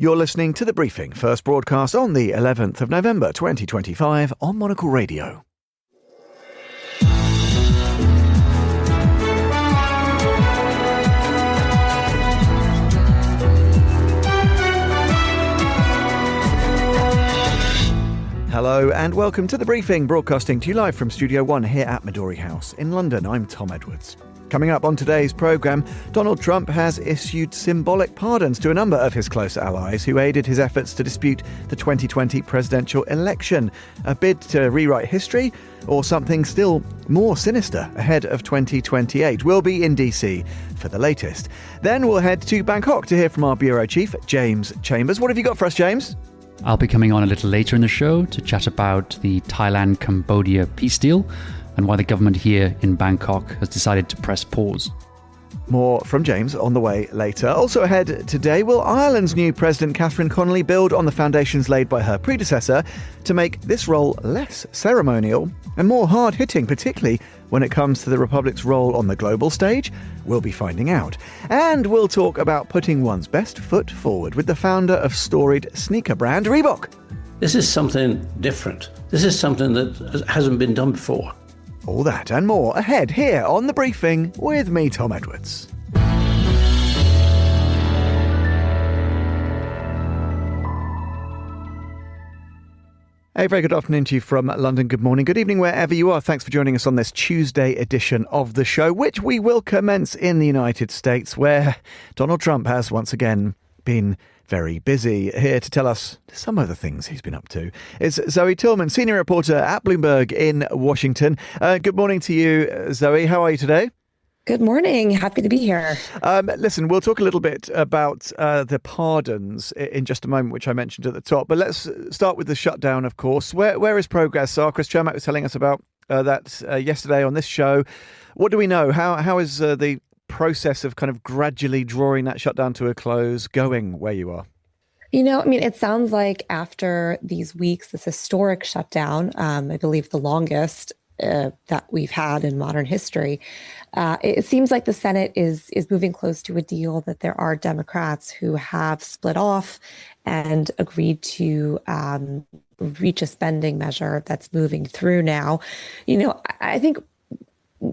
You're listening to The Briefing, first broadcast on the 11th of November 2025 on Monocle Radio. Hello and welcome to The Briefing, broadcasting to you live from Studio 1 here at Midori House in London. I'm Tom Edwards. Coming up on today's programme, Donald Trump has issued symbolic pardons to a number of his close allies who aided his efforts to dispute the 2020 presidential election. A bid to rewrite history or something still more sinister ahead of 2028. We'll be in DC for the latest. Then we'll head to Bangkok to hear from our bureau chief, James Chambers. What have you got for us, James? I'll be coming on a little later in the show to chat about the Thailand-Cambodia peace deal and why the government here in Bangkok has decided to press pause. More from James on the way later. Also ahead today, will Ireland's new President Catherine Connolly build on the foundations laid by her predecessor to make this role less ceremonial and more hard-hitting, particularly when it comes to the Republic's role on the global stage? We'll be finding out. And we'll talk about putting one's best foot forward with the founder of storied sneaker brand Reebok. This is something different. This is something that hasn't been done before. All that and more ahead here on The Briefing with me, Tom Edwards. A very good afternoon to you from London. Good morning, good evening, wherever you are. Thanks for joining us on this Tuesday edition of the show, which we will commence in the United States, where Donald Trump has once again been very busy. Here to tell us some of the things he's been up to is Zoe Tillman, senior reporter at Bloomberg in Washington. Good morning to you, Zoe. How are you today? Good morning. Happy to be here. Listen, we'll talk a little bit about the pardons in just a moment, which I mentioned at the top. But let's start with the shutdown, of course. Where is progress? Chris Chermak was telling us about that yesterday on this show. What do we know? How is the process of kind of gradually drawing that shutdown to a close going where you are? It sounds like after these weeks, this historic shutdown, I believe the longest that we've had in modern history, it seems like the Senate is moving close to a deal, that there are Democrats who have split off and agreed to reach a spending measure that's moving through now. I think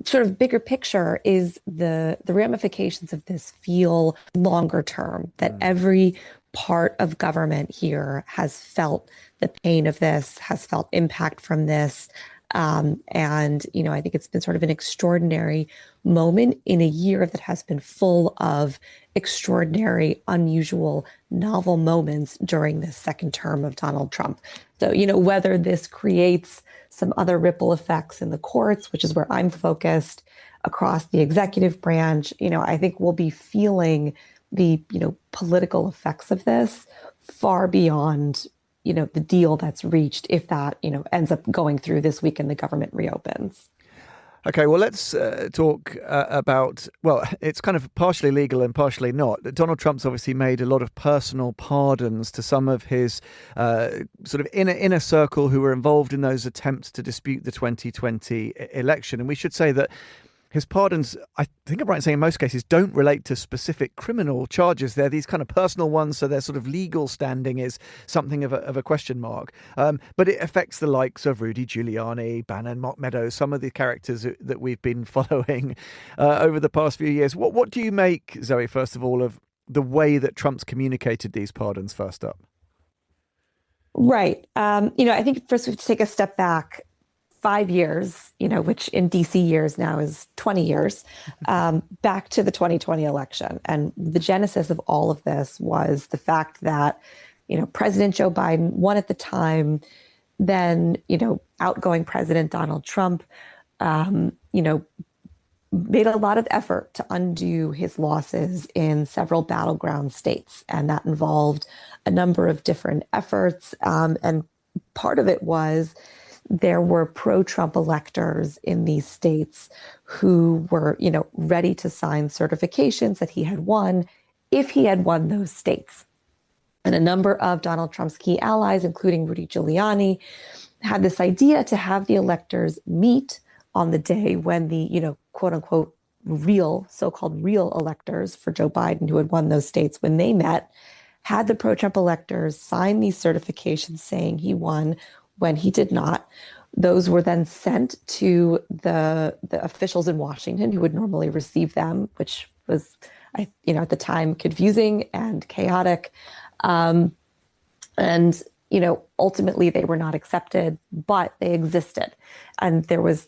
sort of bigger picture is the ramifications of this feel longer term, that every part of government here has felt the pain of this, has felt impact from this. I think it's been sort of an extraordinary moment in a year that has been full of extraordinary, unusual, novel moments during this second term of Donald Trump. So, whether this creates some other ripple effects in the courts, which is where I'm focused, across the executive branch, I think we'll be feeling the, political effects of this far beyond the deal that's reached, if that, ends up going through this week and the government reopens. Okay, well, let's talk about, it's kind of partially legal and partially not. Donald Trump's obviously made a lot of personal pardons to some of his sort of inner circle who were involved in those attempts to dispute the 2020 election. And we should say that his pardons, I think I'm right in saying in most cases, don't relate to specific criminal charges. They're these kind of personal ones, so their sort of legal standing is something of a question mark. But it affects the likes of Rudy Giuliani, Bannon, Mark Meadows, some of the characters that we've been following over the past few years. What do you make, Zoe, first of all, of the way that Trump's communicated these pardons first up? Right. I think first we have to take a step back. 5 years, which in DC years now is 20 years, back to the 2020 election. And the genesis of all of this was the fact that, President Joe Biden won at the time, then, outgoing President Donald Trump, made a lot of effort to undo his losses in several battleground states. And that involved a number of different efforts. And part of it was there were pro-Trump electors in these states who were, ready to sign certifications that he had won if he had won those states. And a number of Donald Trump's key allies, including Rudy Giuliani, had this idea to have the electors meet on the day when the, quote unquote, so-called real electors for Joe Biden who had won those states, when they met, had the pro-Trump electors sign these certifications saying he won when he did not. Those were then sent to the officials in Washington who would normally receive them, which was, at the time, confusing and chaotic. And ultimately they were not accepted, but they existed. And there was,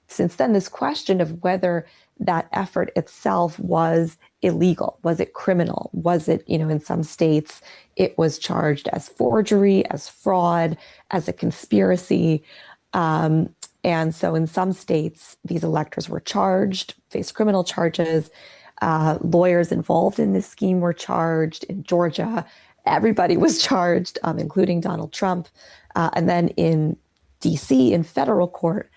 since then, this question of whether that effort itself was illegal. Was it criminal? Was it, in some states, it was charged as forgery, as fraud, as a conspiracy. And so in some states, these electors were charged, faced criminal charges. Lawyers involved in this scheme were charged. In Georgia, everybody was charged, including Donald Trump. And then in DC, in federal court,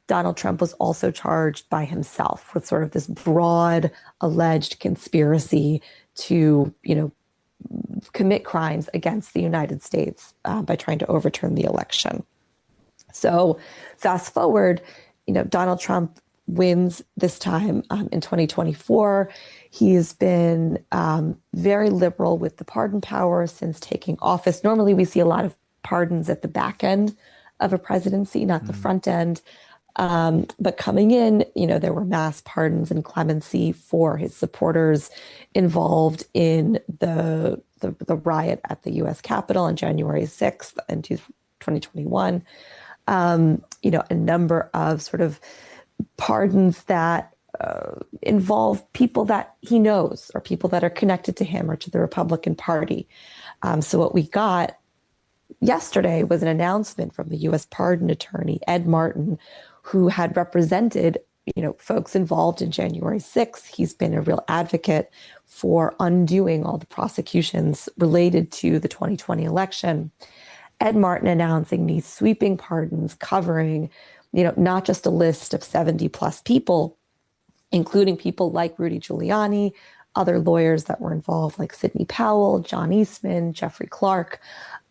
Donald Trump was also charged by himself with sort of this broad alleged conspiracy to, commit crimes against the United States by trying to overturn the election. So fast forward, Donald Trump wins this time in 2024. He's been very liberal with the pardon power since taking office. Normally, we see a lot of pardons at the back end of a presidency, not the front end. But coming in, there were mass pardons and clemency for his supporters involved in the riot at the U.S. Capitol on January 6th in 2021. A number of sort of pardons that involve people that he knows or people that are connected to him or to the Republican Party. So what we got yesterday was an announcement from the U.S. pardon attorney, Ed Martin, who had represented, folks involved in January 6th. He's been a real advocate for undoing all the prosecutions related to the 2020 election. Ed Martin announcing these sweeping pardons covering, not just a list of 70 plus people, including people like Rudy Giuliani, other lawyers that were involved like Sidney Powell, John Eastman, Jeffrey Clark,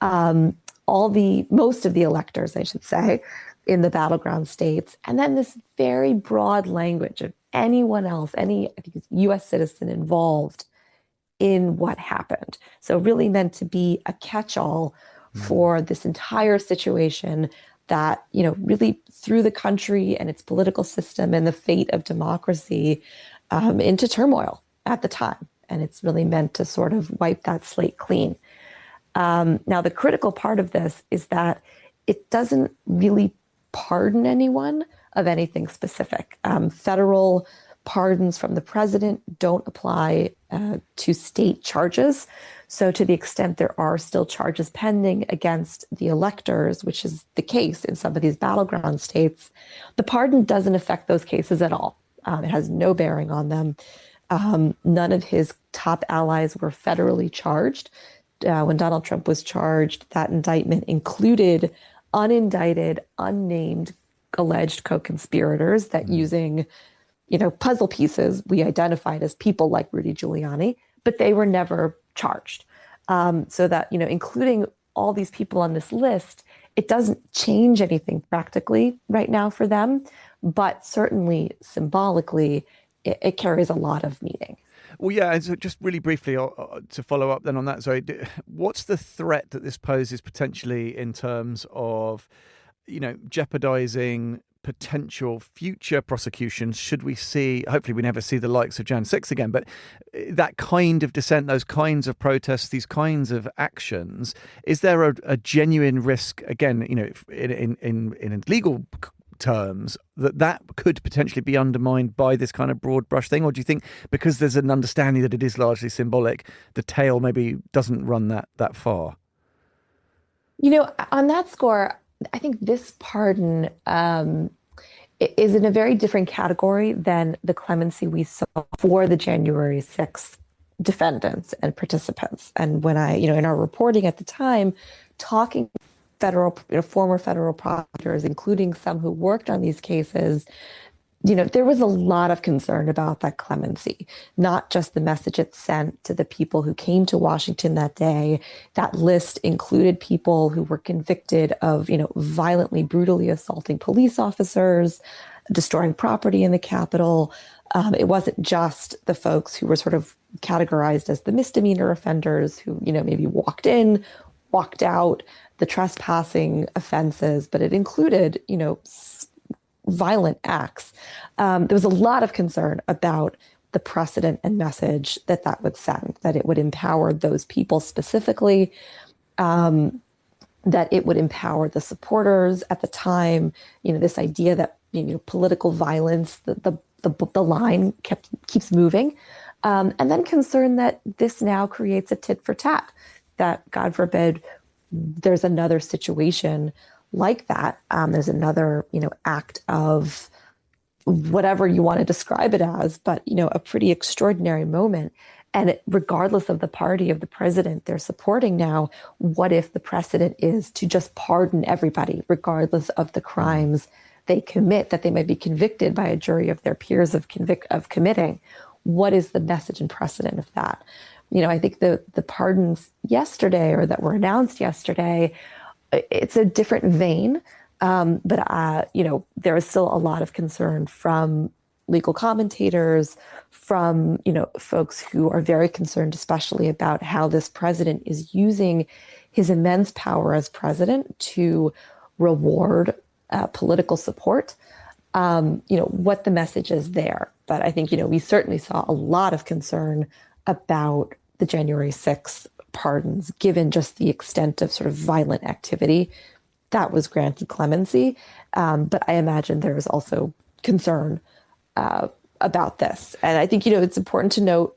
most of the electors, I should say, in the battleground states. And then this very broad language of anyone else, any U.S. citizen involved in what happened. So really meant to be a catch-all for this entire situation that, really threw the country and its political system and the fate of democracy into turmoil at the time. And it's really meant to sort of wipe that slate clean. Now, the critical part of this is that it doesn't really pardon anyone of anything specific. Federal pardons from the president don't apply to state charges. So to the extent there are still charges pending against the electors, which is the case in some of these battleground states, the pardon doesn't affect those cases at all. It has no bearing on them. None of his top allies were federally charged. When Donald Trump was charged, that indictment included unindicted, unnamed, alleged co-conspirators that using, puzzle pieces we identified as people like Rudy Giuliani, but they were never charged. So that, including all these people on this list, it doesn't change anything practically right now for them, but certainly symbolically, it carries a lot of meaning. Well, yeah, so just really briefly to follow up then on that, Zoe, what's the threat that this poses potentially in terms of, jeopardizing potential future prosecutions should we see, hopefully we never see the likes of Jan 6 again, but that kind of dissent, those kinds of protests, these kinds of actions, is there a genuine risk, again, in legal terms, that could potentially be undermined by this kind of broad brush thing? Or do you think because there's an understanding that it is largely symbolic, the tail maybe doesn't run that far? On that score, I think this pardon is in a very different category than the clemency we saw for the January 6th defendants and participants. And when in our reporting at the time, talking former federal prosecutors, including some who worked on these cases, there was a lot of concern about that clemency, not just the message it sent to the people who came to Washington that day. That list included people who were convicted of, violently, brutally assaulting police officers, destroying property in the Capitol, It wasn't just the folks who were sort of categorized as the misdemeanor offenders who, maybe walked in, walked out, the trespassing offenses, but it included, violent acts. There was a lot of concern about the precedent and message that would send, that it would empower those people specifically, that it would empower the supporters at the time, this idea that, political violence, the line keeps moving. And then concern that this now creates a tit for tat, that God forbid there's another situation like that. There's another, act of whatever you want to describe it as, but, a pretty extraordinary moment. And regardless of the party of the president they're supporting now, what if the precedent is to just pardon everybody, regardless of the crimes they commit, that they might be convicted by a jury of their peers of committing? What is the message and precedent of that? I think the pardons yesterday, or that were announced yesterday, it's a different vein. But there is still a lot of concern from legal commentators, from, folks who are very concerned, especially about how this president is using his immense power as president to reward political support. What the message is there. But I think, we certainly saw a lot of concern about the January 6th pardons, given just the extent of sort of violent activity that was granted clemency. But I imagine there is also concern about this. And I think, it's important to note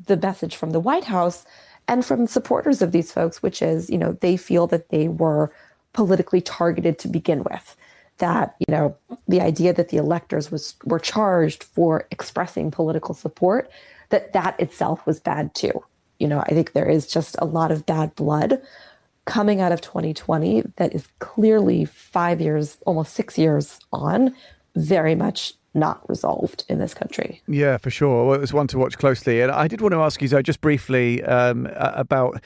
the message from the White House and from supporters of these folks, which is, they feel that they were politically targeted to begin with. That, the idea that the electors were charged for expressing political support, that itself was bad too. I think there is just a lot of bad blood coming out of 2020 that is clearly 5 years, almost 6 years on, very much not resolved in this country. Yeah, for sure. Well, it was one to watch closely. And I did want to ask you, Zoe, just briefly about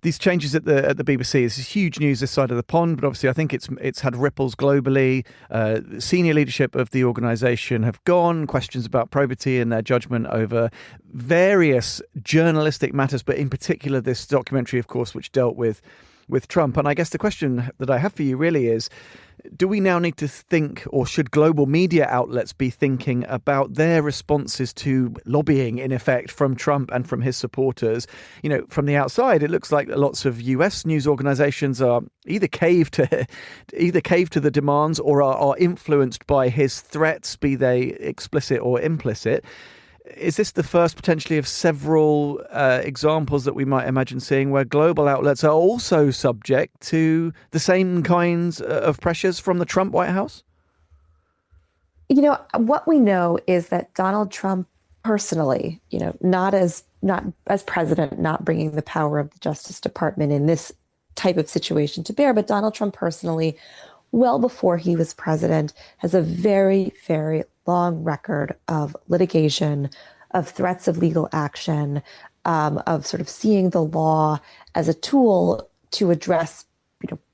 these changes at the BBC. This is huge news this side of the pond, but obviously I think it's had ripples globally. Senior leadership of the organisation have gone. Questions about probity and their judgment over various journalistic matters, but in particular this documentary, of course, which dealt with Trump. And I guess the question that I have for you really is, do we now need to think, or should global media outlets be thinking about their responses to lobbying, in effect, from Trump and from his supporters? From the outside, it looks like lots of US news organizations are either cave to the demands or are influenced by his threats, be they explicit or implicit. Is this the first potentially of several examples that we might imagine seeing where global outlets are also subject to the same kinds of pressures from the Trump White House? What we know is that Donald Trump personally, not as president, not bringing the power of the Justice Department in this type of situation to bear, but Donald Trump personally, well before he was president, has a very, very long record of litigation, of threats of legal action, of sort of seeing the law as a tool to address,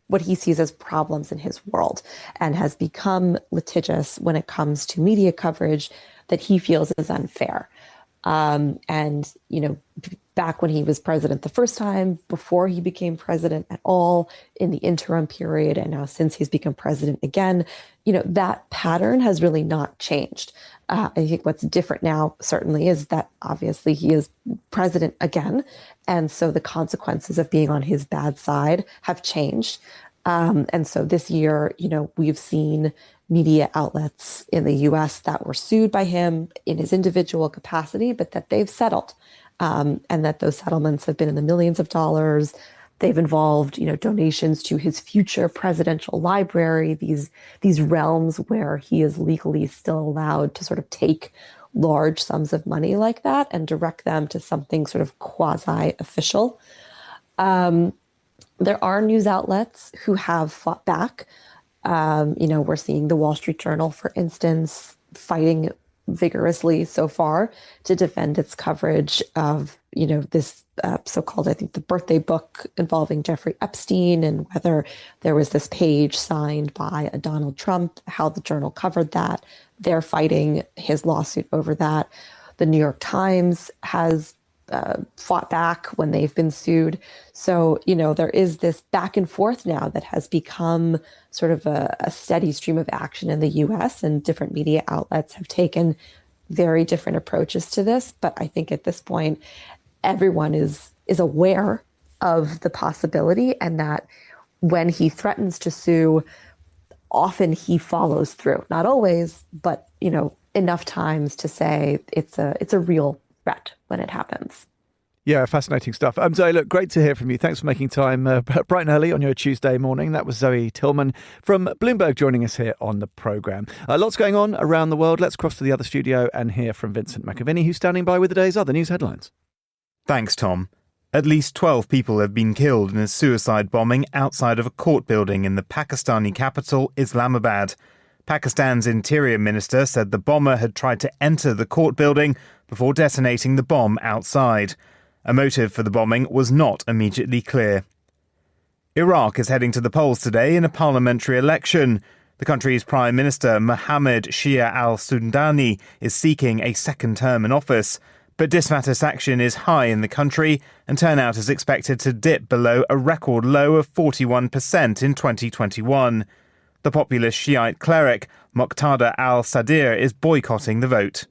what he sees as problems in his world, and has become litigious when it comes to media coverage that he feels is unfair. And, back when he was president the first time, before he became president at all, in the interim period, and now since he's become president again, that pattern has really not changed. I think what's different now certainly is that obviously he is president again. And so the consequences of being on his bad side have changed. And so this year, we've seen media outlets in the US that were sued by him in his individual capacity, but that they've settled. And that those settlements have been in the millions of dollars. They've involved, donations to his future presidential library, these realms where he is legally still allowed to sort of take large sums of money like that and direct them to something sort of quasi-official. There are news outlets who have fought back. We're seeing the Wall Street Journal, for instance, fighting vigorously so far to defend its coverage of, this so-called, I think, the birthday book involving Jeffrey Epstein, and whether there was this page signed by a Donald Trump, how the Journal covered that. They're fighting his lawsuit over that. The New York Times has fought back when they've been sued. So, there is this back and forth now that has become sort of a steady stream of action in the US, and different media outlets have taken very different approaches to this. But I think at this point, everyone is aware of the possibility, and that when he threatens to sue, often he follows through. Not always, but, enough times to say it's a real threat when it happens. Yeah, fascinating stuff. Zoe, look, great to hear from you. Thanks for making time bright and early on your Tuesday morning. That was Zoe Tillman from Bloomberg joining us here on the programme. Lots going on around the world. Let's cross to the other studio and hear from Vincent McAviney, who's standing by with the day's other news headlines. Thanks, Tom. At least 12 people have been killed in a suicide bombing outside of a court building in the Pakistani capital, Islamabad. Pakistan's interior minister said the bomber had tried to enter the court building before detonating the bomb outside. A motive for the bombing was not immediately clear. Iraq is heading to the polls today in a parliamentary election. The country's Prime Minister Mohammed Shia al-Sudani is seeking a second term in office. But dissatisfaction is high in the country, and turnout is expected to dip below a record low of 41% in 2021. The populist Shiite cleric Muqtada al-Sadr is boycotting the vote.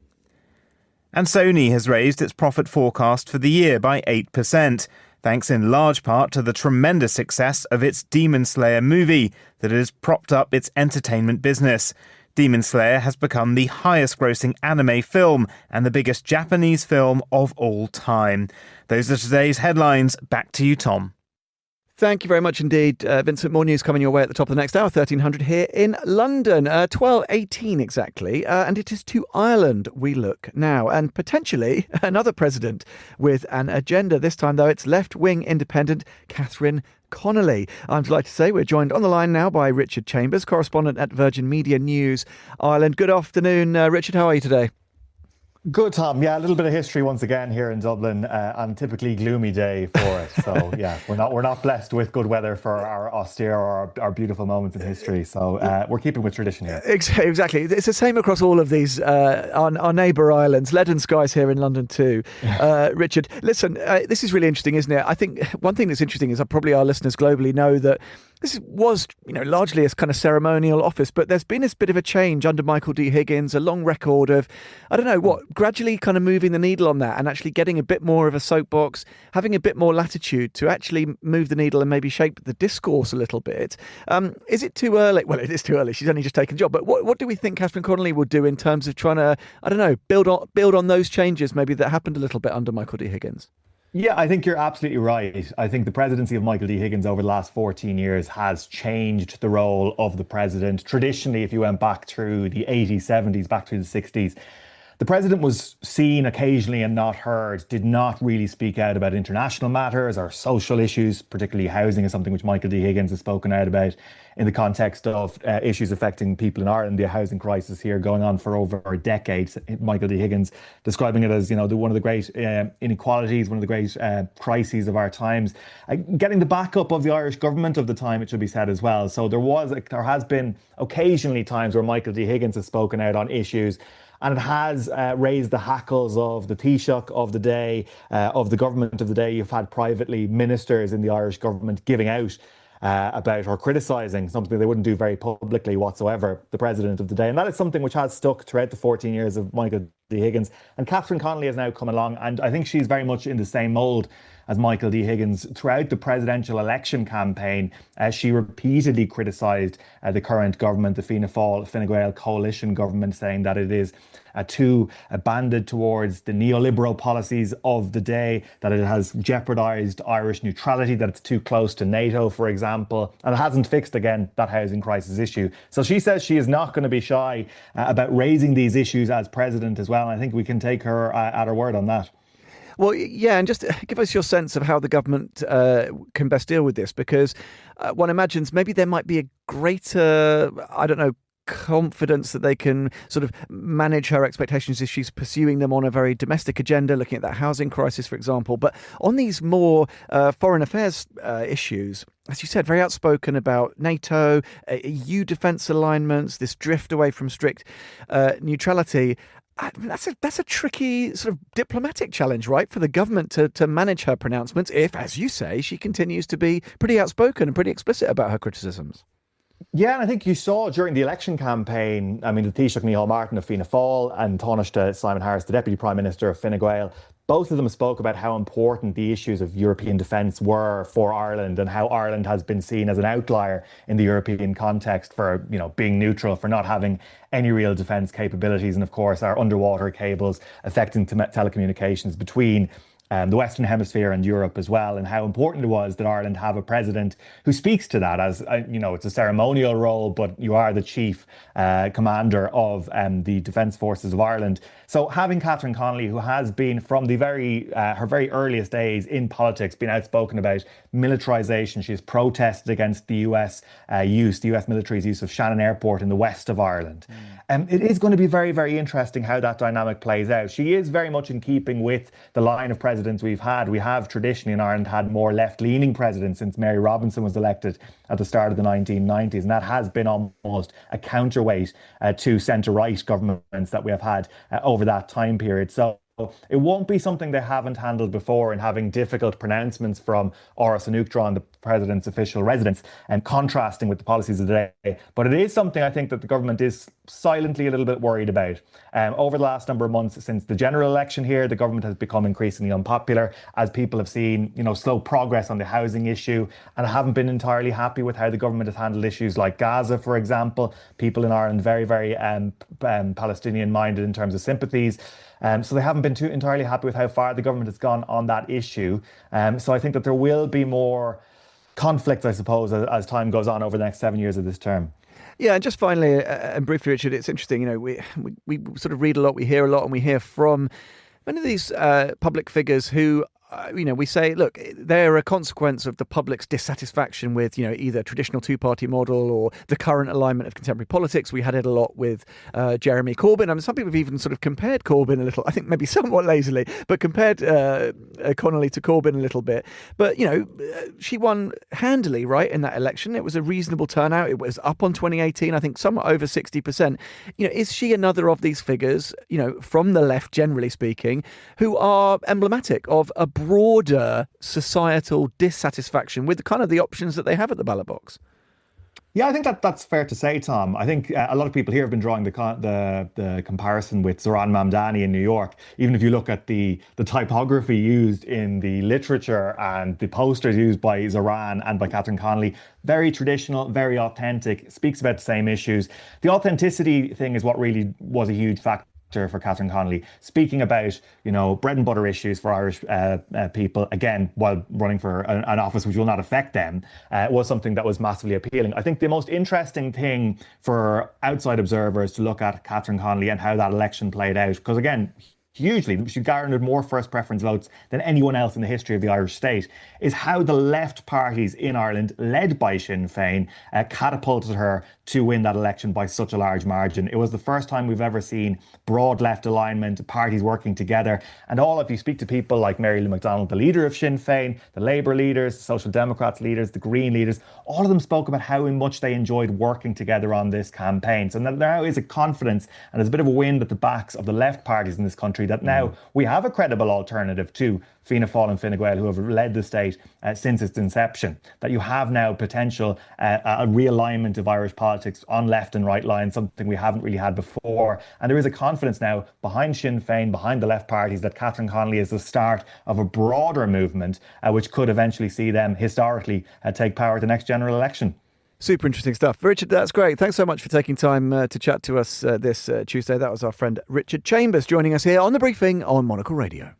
And Sony has raised its profit forecast for the year by 8%, thanks in large part to the tremendous success of its Demon Slayer movie that has propped up its entertainment business. Demon Slayer has become the highest-grossing anime film and the biggest Japanese film of all time. Those are today's headlines. Back to you, Tom. Thank you very much indeed, Vincent. More news coming your way at the top of the next hour, 1300 here in London, 12:18 exactly, and it is to Ireland we look now, and potentially another president with an agenda. This time, though, it's left-wing independent Catherine Connolly. I'm delighted to say we're joined on the line now by Richard Chambers, correspondent at Virgin Media News Ireland. Good afternoon, Richard. How are you today? Good, Tom. Yeah, a little bit of history once again here in Dublin on a typically gloomy day for it. So yeah, we're not blessed with good weather for our austere or our beautiful moments in history. So we're keeping with tradition here. Exactly. It's the same across all of these our neighbour islands. Leaden skies here in London too. Richard, listen, this is really interesting, isn't it? I think one thing that's interesting is that probably our listeners globally know that this was, largely a kind of ceremonial office, but there's been this bit of a change under Michael D. Higgins, a long record of, gradually kind of moving the needle on that and actually getting a bit more of a soapbox, having a bit more latitude to actually move the needle and maybe shape the discourse a little bit. Is it too early? Well, it is too early. She's only just taken the job. But what do we think Catherine Connolly will do in terms of trying to, build on those changes maybe that happened a little bit under Michael D. Higgins? Yeah, I think you're absolutely right. I think the presidency of Michael D. Higgins over the last 14 years has changed the role of the president. Traditionally, if you went back through the 80s, 70s, back through the 60s, the president was seen occasionally and not heard, did not really speak out about international matters or social issues, particularly housing is something which Michael D. Higgins has spoken out about in the context of issues affecting people in Ireland, the housing crisis here going on for over a decade. Michael D. Higgins describing it as, one of the great inequalities, one of the great crises of our times. Getting the backup of the Irish government of the time, it should be said as well. So there has been occasionally times where Michael D. Higgins has spoken out on issues, and it has raised the hackles of the Taoiseach of the day, of the government of the day. You've had privately ministers in the Irish government giving out about or criticising something they wouldn't do very publicly whatsoever, the president of the day. And that is something which has stuck throughout the 14 years of Michael D. Higgins. And Catherine Connolly has now come along, and I think she's very much in the same mould as Michael D. Higgins. Throughout the presidential election campaign, she repeatedly criticised the current government, the Fianna Fáil, Fine Gael coalition government, saying that it is too banded towards the neoliberal policies of the day, that it has jeopardised Irish neutrality, that it's too close to NATO, for example, and it hasn't fixed, again, that housing crisis issue. So she says she is not going to be shy about raising these issues as president as well. And I think we can take her at her word on that. Well, yeah, and just give us your sense of how the government can best deal with this, because one imagines maybe there might be a greater, confidence that they can sort of manage her expectations if she's pursuing them on a very domestic agenda, looking at that housing crisis, for example. But on these more foreign affairs issues, as you said, very outspoken about NATO, EU defence alignments, this drift away from strict neutrality. That's a tricky sort of diplomatic challenge, right, for the government to manage her pronouncements if, as you say, she continues to be pretty outspoken and pretty explicit about her criticisms. Yeah, and I think you saw during the election campaign, I mean, the Taoiseach Micheál Martin of Fianna Fáil and Taoiseach Simon Harris, the Deputy Prime Minister of Fine Gael, both of them spoke about how important the issues of European defence were for Ireland and how Ireland has been seen as an outlier in the European context for, being neutral, for not having any real defence capabilities. And of course, our underwater cables affecting telecommunications between the Western Hemisphere and Europe as well, and how important it was that Ireland have a president who speaks to that as, it's a ceremonial role, but you are the chief commander of the Defence Forces of Ireland. So having Catherine Connolly, who has been from the her very earliest days in politics, been outspoken about militarisation. She has protested against the US the US military's use of Shannon Airport in the west of Ireland. It is going to be very, very interesting how that dynamic plays out. She is very much in keeping with the line of presidents we've had. We have traditionally in Ireland had more left-leaning presidents since Mary Robinson was elected at the start of the 1990s, and that has been almost a counterweight to centre-right governments that we have had over that time period. So it won't be something they haven't handled before, in having difficult pronouncements from Áras an Uachtaráin, the president's official residence, and contrasting with the policies of the day. But it is something I think that the government is silently a little bit worried about. Over the last number of months since the general election here, the government has become increasingly unpopular as people have seen, slow progress on the housing issue and haven't been entirely happy with how the government has handled issues like Gaza, for example. People in Ireland very, very Palestinian-minded in terms of sympathies. So they haven't been too entirely happy with how far the government has gone on that issue. So I think that there will be more conflicts, I suppose, as time goes on over the next 7 years of this term. Yeah, and just finally, and briefly, Richard, it's interesting, we sort of read a lot, we hear a lot, and we hear from many of these public figures who we say, look, they're a consequence of the public's dissatisfaction with, either traditional two-party model or the current alignment of contemporary politics. We had it a lot with Jeremy Corbyn. I mean, some people have even sort of compared Corbyn a little, I think maybe somewhat lazily, but compared Connolly to Corbyn a little bit. But, she won handily, right, in that election. It was a reasonable turnout. It was up on 2018, I think somewhat over 60%. Is she another of these figures, from the left, generally speaking, who are emblematic of a broader societal dissatisfaction with kind of the options that they have at the ballot box? Yeah, I think that's fair to say, Tom. I think a lot of people here have been drawing the comparison with Zoran Mamdani in New York. Even if you look at the typography used in the literature and the posters used by Zoran and by Catherine Connolly, very traditional, very authentic, speaks about the same issues. The authenticity thing is what really was a huge factor for Catherine Connolly, speaking about, bread and butter issues for Irish people, again, while running for an office which will not affect them, was something that was massively appealing. I think the most interesting thing for outside observers to look at Catherine Connolly and how that election played out, because again, hugely, she garnered more first preference votes than anyone else in the history of the Irish state, is how the left parties in Ireland, led by Sinn Féin, catapulted her to win that election by such a large margin. It was the first time we've ever seen broad left alignment, parties working together. And if you speak to people like Mary Lou McDonald, the leader of Sinn Féin, the Labour leaders, the Social Democrats leaders, the Green leaders, all of them spoke about how much they enjoyed working together on this campaign. So now is a confidence and there's a bit of a wind at the backs of the left parties in this country that now we have a credible alternative to Fianna Fáil and Fine Gael, who have led the state since its inception, that you have now potential a realignment of Irish politics on left and right lines, something we haven't really had before. And there is a confidence now behind Sinn Féin, behind the left parties, that Catherine Connolly is the start of a broader movement, which could eventually see them historically take power at the next general election. Super interesting stuff. Richard, that's great. Thanks so much for taking time to chat to us this Tuesday. That was our friend Richard Chambers joining us here on The Briefing on Monocle Radio.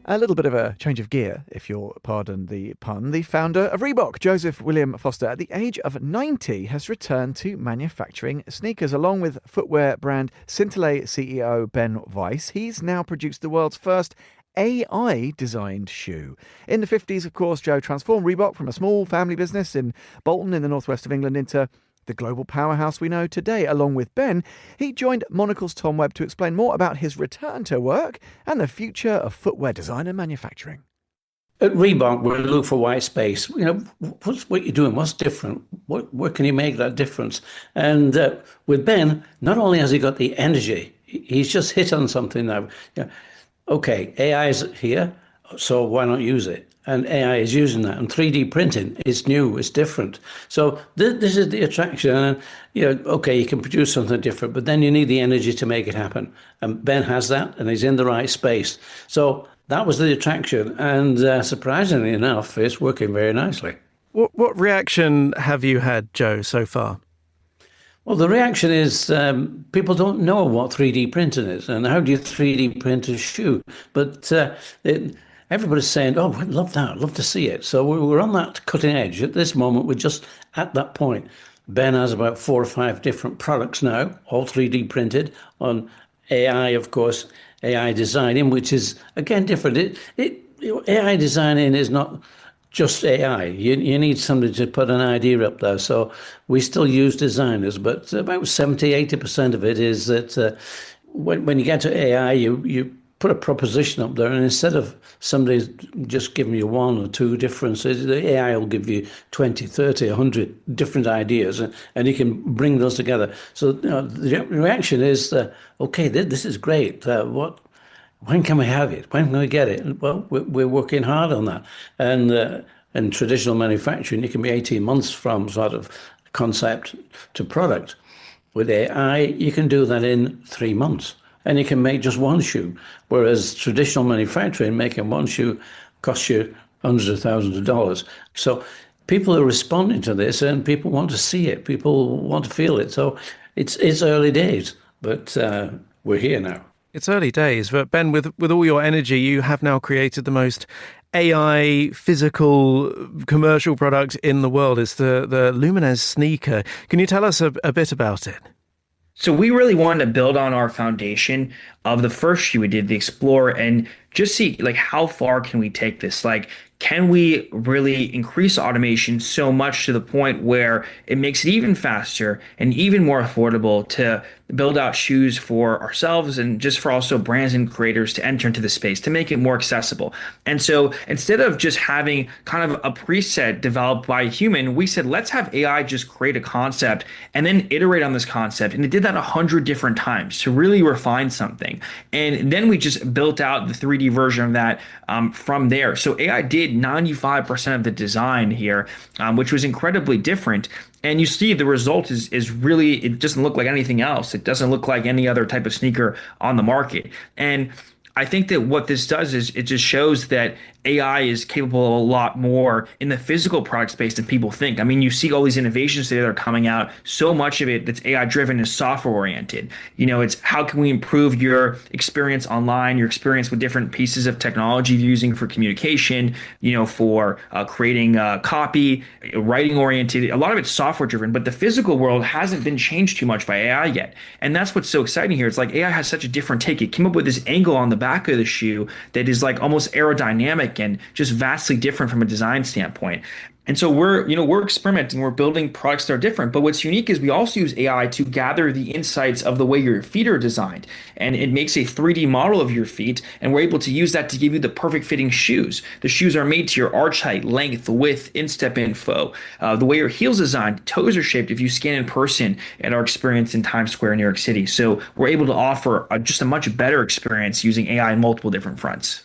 A little bit of a change of gear, if you'll pardon the pun. The founder of Reebok, Joseph William Foster, at the age of 90, has returned to manufacturing sneakers. Along with footwear brand Scintillate CEO Ben Weiss, he's now produced the world's first AI-designed shoe. In the 50s, of course, Joe transformed Reebok from a small family business in Bolton in the northwest of England into the global powerhouse we know today. Along with Ben, he joined Monocle's Tom Webb to explain more about his return to work and the future of footwear design and manufacturing. At Reebok, we look for white space. What you're doing? What's different? Where can you make that difference? And with Ben, not only has he got the energy, he's just hit on something now. Okay, AI is here, so why not use it? And AI is using that. And 3D printing is new, it's different. So this is the attraction. And, okay, you can produce something different, but then you need the energy to make it happen. And Ben has that, and he's in the right space. So that was the attraction. And surprisingly enough, it's working very nicely. What reaction have you had, Joe, so far? Well, the reaction is people don't know what 3D printing is and how do you 3D print a shoe. But everybody's saying, oh, I'd love that. I'd love to see it. So we're on that cutting edge. At this moment, we're just at that point. Ben has about 4 or 5 different products now, all 3D printed on AI, of course, AI designing, which is, again, different. AI designing is not just AI. You need somebody to put an idea up there. So we still use designers, but about 70-80% of it is that when you get to AI, you put a proposition up there, and instead of somebody just giving you 1 or 2 differences, the AI will give you 20, 30, 100 different ideas, and you can bring those together. So the reaction is, okay, this is great. When can we have it? When can we get it? Well, we're working hard on that. And in traditional manufacturing, it can be 18 months from sort of concept to product. With AI, you can do that in 3 months. And you can make just 1 shoe, whereas traditional manufacturing, making 1 shoe costs you hundreds of thousands of dollars. So people are responding to this, and people want to see it. People want to feel it. So it's early days, but we're here now. It's early days, but Ben, with all your energy, you have now created the most AI physical commercial product in the world. It's the Luminez sneaker. Can you tell us a bit about it? So we really wanted to build on our foundation of the first shoe we did, the Explorer, and just see how far can we take this? Can we really increase automation so much to the point where it makes it even faster and even more affordable to build out shoes for ourselves and just for also brands and creators to enter into the space, to make it more accessible? And so instead of just having kind of a preset developed by a human, we said, let's have AI just create a concept and then iterate on this concept. And it did that 100 different times to really refine something. And then we just built out the 3D version of that from there. So AI did 95% of the design here, which was incredibly different. And you see the result is really, it doesn't look like anything else. It doesn't look like any other type of sneaker on the market. And I think that what this does is it just shows that AI is capable of a lot more in the physical product space than people think. I mean, you see all these innovations that are coming out. So much of it that's AI driven is software oriented. It's how can we improve your experience online, your experience with different pieces of technology you're using for communication, for creating copy, writing oriented. A lot of it's software driven, but the physical world hasn't been changed too much by AI yet. And that's what's so exciting here. It's like AI has such a different take. It came up with this angle on the back of the shoe that is almost aerodynamic and just vastly different from a design standpoint. And so we're experimenting, we're building products that are different. But what's unique is we also use AI to gather the insights of the way your feet are designed. And it makes a 3D model of your feet. And we're able to use that to give you the perfect fitting shoes. The shoes are made to your arch height, length, width, instep info. The way your heel's designed, toes are shaped if you scan in person at our experience in Times Square in New York City. So we're able to offer just a much better experience using AI on multiple different fronts.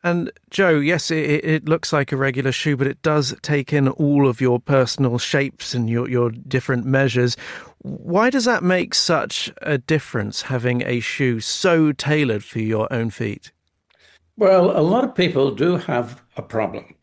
And Joe, yes, it looks like a regular shoe, but it does take in all of your personal shapes and your different measures. Why does that make such a difference, having a shoe so tailored for your own feet? Well, a lot of people do have a problem.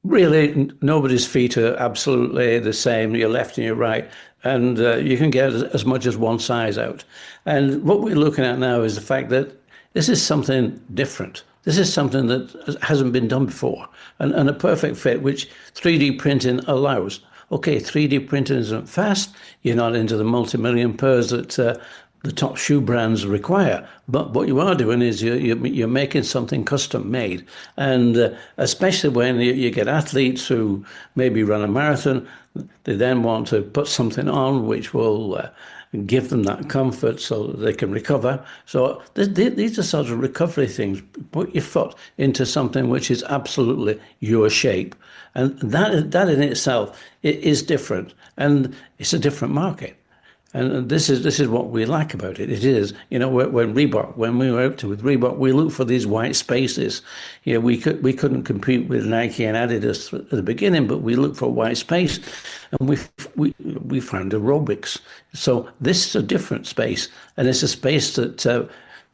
Really, nobody's feet are absolutely the same, your left and your right, and you can get as much as one size out. And what we're looking at now is the fact that this is something different. This is something that hasn't been done before, and a perfect fit, which 3D printing allows. Okay, 3D printing isn't fast. You're not into the multi-million pairs that the top shoe brands require. But what you are doing is you're making something custom made. And especially when you get athletes who maybe run a marathon, they then want to put something on which will give them that comfort so that they can recover. So these are sort of recovery things. Put your foot into something which is absolutely your shape. And that in itself is different. And it's a different market. And this is what we like about it. It is, when Reebok, when we were out with Reebok, we looked for these white spaces. We couldn't compete with Nike and Adidas at the beginning, but we looked for a white space, and we found aerobics. So this is a different space, and it's a space that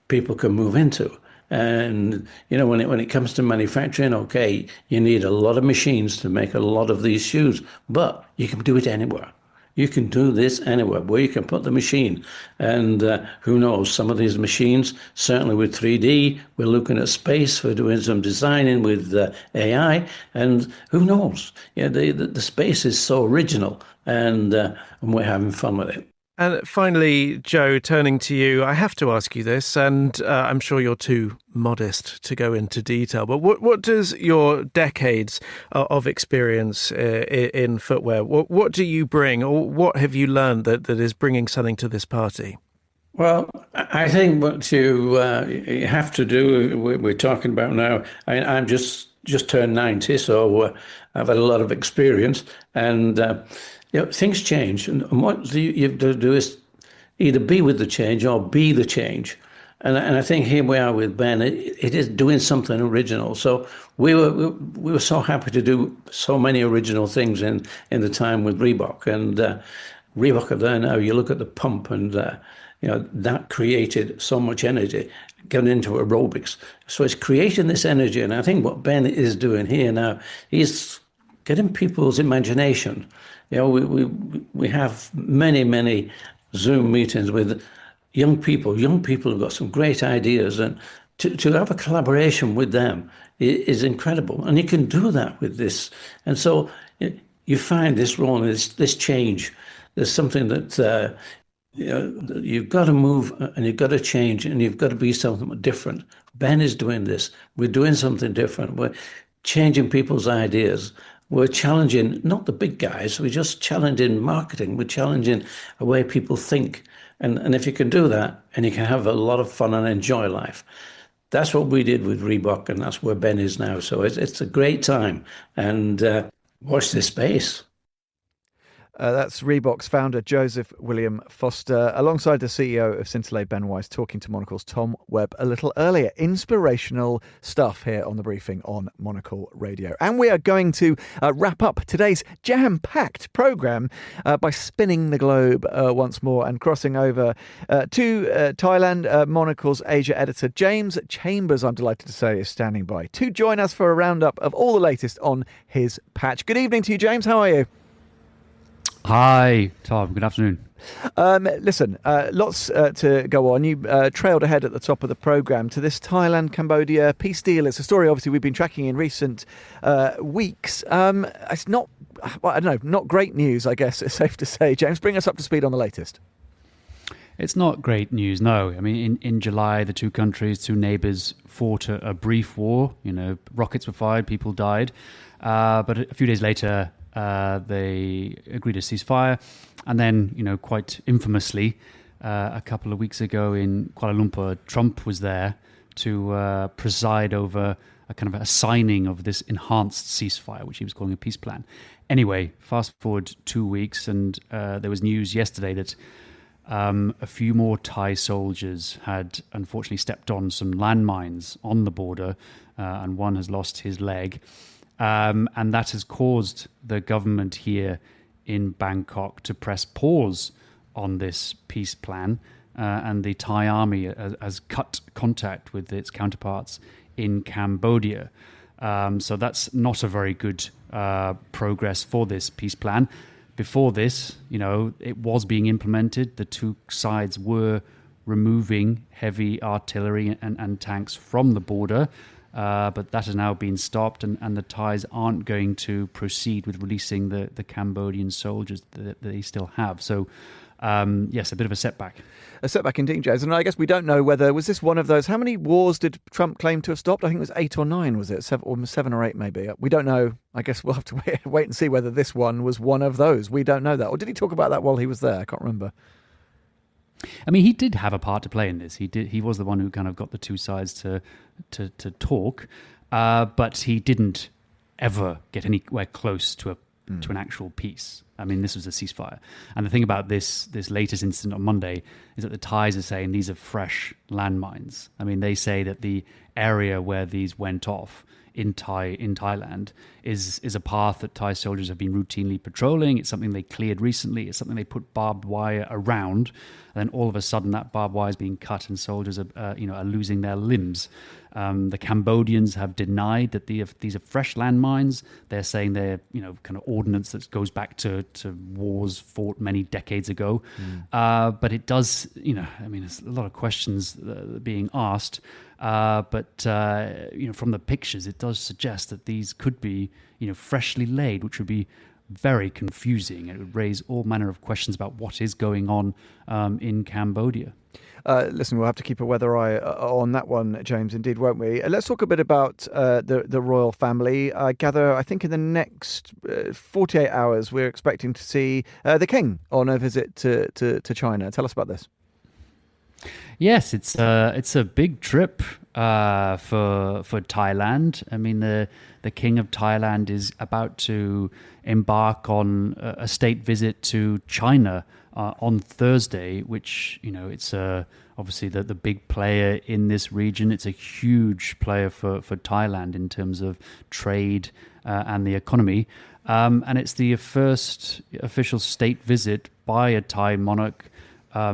people can move into. And when it comes to manufacturing, okay, you need a lot of machines to make a lot of these shoes, but you can do it anywhere. You can do this anywhere where you can put the machine. And who knows, some of these machines, certainly with 3D, we're looking at space, we're doing some designing with AI, and who knows? The space is so original, and we're having fun with it. And finally, Joe, turning to you, I have to ask you this, and I'm sure you're too modest to go into detail, but what does your decades of experience in footwear, what do you bring, or what have you learned that is bringing something to this party? Well, I think what you have to do, we're talking about now, I'm just turned 90, so I've had a lot of experience, and things change, and what you have to do is either be with the change or be the change. And I think here we are with Ben. It is doing something original. So we were so happy to do so many original things in the time with Reebok. And Reebok are there now. You look at the pump, and that created so much energy going into aerobics. So it's creating this energy. And I think what Ben is doing here now, he's getting people's imagination. We have many Zoom meetings with young people who've got some great ideas, and to have a collaboration with them is incredible. And you can do that with this. And so you find this role, this change. There's something that you've got to move, and you've got to change, and you've got to be something different. Ben is doing this. We're doing something different. We're changing people's ideas. We're challenging, not the big guys, we're just challenging marketing. We're challenging the way people think. And if you can do that, and you can have a lot of fun and enjoy life, that's what we did with Reebok, and that's where Ben is now. So it's a great time. And watch this space. That's Reebok's founder, Joseph William Foster, alongside the CEO of Scintillate, Ben Wise, talking to Monocle's Tom Webb a little earlier. Inspirational stuff here on The Briefing on Monocle Radio. And we are going to wrap up today's jam-packed programme by spinning the globe once more and crossing over to Thailand. Monocle's Asia editor, James Chambers, I'm delighted to say, is standing by to join us for a roundup of all the latest on his patch. Good evening to you, James. How are you? Hi, Tom. Good afternoon. Listen, lots to go on. You trailed ahead at the top of the programme to this Thailand-Cambodia peace deal. It's a story, obviously, we've been tracking in recent weeks. It's not, I don't know, not great news, I guess it's safe to say. James, bring us up to speed on the latest. It's not great news, no. I mean, in July, the two neighbours fought a brief war. Rockets were fired, people died. But a few days later, they agreed a ceasefire, and then, quite infamously, a couple of weeks ago in Kuala Lumpur, Trump was there to preside over a kind of a signing of this enhanced ceasefire, which he was calling a peace plan. Anyway, fast forward 2 weeks, and there was news yesterday that a few more Thai soldiers had unfortunately stepped on some landmines on the border, and one has lost his leg. And that has caused the government here in Bangkok to press pause on this peace plan. And the Thai army has cut contact with its counterparts in Cambodia. So that's not a very good progress for this peace plan. Before this, it was being implemented. The two sides were removing heavy artillery and tanks from the border. But that has now been stopped, and the Thais aren't going to proceed with releasing the Cambodian soldiers that they still have. So yes, a bit of a setback. A setback indeed, James. And I guess we don't know whether, was this one of those, how many wars did Trump claim to have stopped? I think it was 8 or 9, was it? Seven or 8 maybe. We don't know. I guess we'll have to wait and see whether this one was one of those. We don't know that. Or did he talk about that while he was there? I can't remember. I mean, he did have a part to play in this. He was the one who kind of got the two sides to talk, but he didn't ever get anywhere close to an actual peace. I mean, this was a ceasefire. And the thing about this latest incident on Monday is that the Thais are saying these are fresh landmines. I mean, they say that the area where these went off in Thailand is a path that Thai soldiers have been routinely patrolling. It's something they cleared recently. It's something they put barbed wire around. And then all of a sudden that barbed wire is being cut and soldiers are losing their limbs. The Cambodians have denied that these are fresh landmines. They're saying they're kind of ordnance that goes back to wars fought many decades ago. But it does, there's a lot of questions being asked. But from the pictures, it does suggest that these could be, freshly laid, which would be very confusing. It would raise all manner of questions about what is going on in Cambodia. Listen, we'll have to keep a weather eye on that one, James, indeed, won't we? Let's talk a bit about the royal family. I gather, I think in the next 48 hours, we're expecting to see the king on a visit to China. Tell us about this. Yes, it's a big trip for Thailand. I mean, the King of Thailand is about to embark on a state visit to China on Thursday, which it's obviously the big player in this region. It's a huge player for Thailand in terms of trade and the economy, and it's the first official state visit by a Thai monarch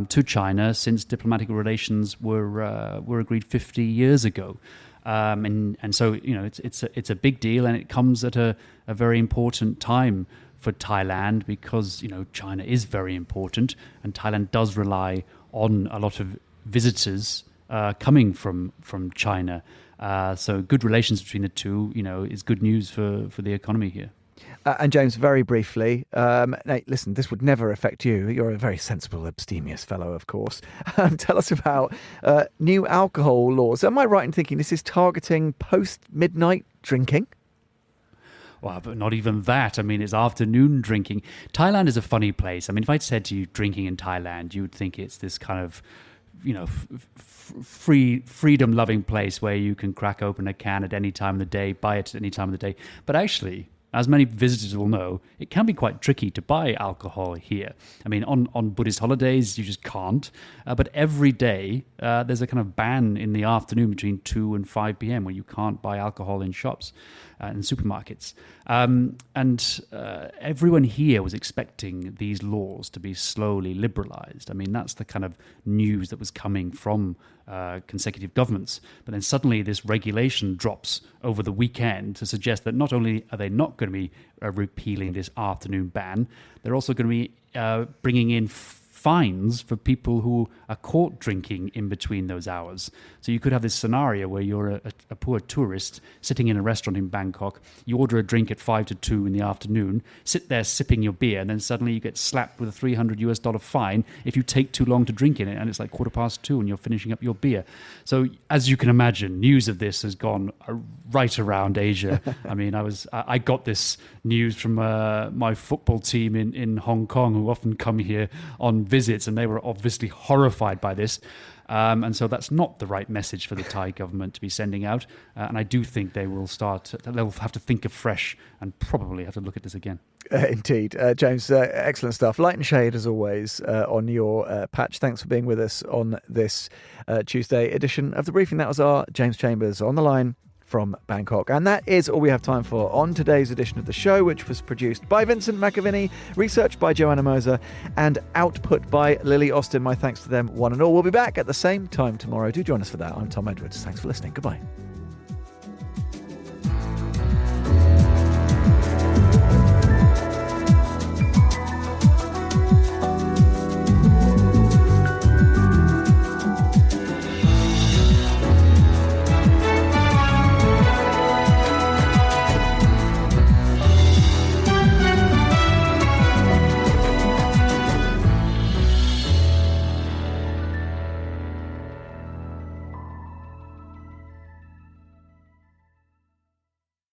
to China since diplomatic relations were agreed 50 years ago, and so it's a big deal, and it comes at a very important time for Thailand because China is very important, and Thailand does rely on a lot of visitors coming from China. So good relations between the two, is good news for the economy here. And James, very briefly, listen, this would never affect you. You're a very sensible, abstemious fellow, of course. Tell us about new alcohol laws. Am I right in thinking this is targeting post-midnight drinking? Well, but not even that. I mean, it's afternoon drinking. Thailand is a funny place. I mean, if I'd said to you drinking in Thailand, you would think it's this kind of, freedom-loving place where you can crack open a can at any time of the day, buy it at any time of the day. But actually, as many visitors will know, it can be quite tricky to buy alcohol here. I mean, on Buddhist holidays, you just can't. But every day, there's a kind of ban in the afternoon between 2 and 5 p.m. where you can't buy alcohol in shops and supermarkets. And everyone here was expecting these laws to be slowly liberalized. I mean, that's the kind of news that was coming from consecutive governments. But then suddenly this regulation drops over the weekend to suggest that not only are they not going to be repealing this afternoon ban, they're also going to be bringing in fines for people who are caught drinking in between those hours. So you could have this scenario where you're a poor tourist sitting in a restaurant in Bangkok, you order a drink at 5 to 2 in the afternoon, sit there sipping your beer, and then suddenly you get slapped with a $300 fine if you take too long to drink in it, and it's like 2:15 and you're finishing up your beer. So as you can imagine, news of this has gone right around Asia. I mean, I got this news from my football team in Hong Kong, who often come here on visits, and they were obviously horrified by this. And so that's not the right message for the Thai government to be sending out. And I do think they'll have to think afresh and probably have to look at this again. Indeed. James, excellent stuff. Light and shade, as always, on your patch. Thanks for being with us on this Tuesday edition of The Briefing. That was our James Chambers on the line from Bangkok. And that is all we have time for on today's edition of the show, which was produced by Vincent McAviney, researched by Joanna Moser, and output by Lily Austin. My thanks to them, one and all. We'll be back at the same time tomorrow. Do join us for that. I'm Tom Edwards. Thanks for listening. Goodbye.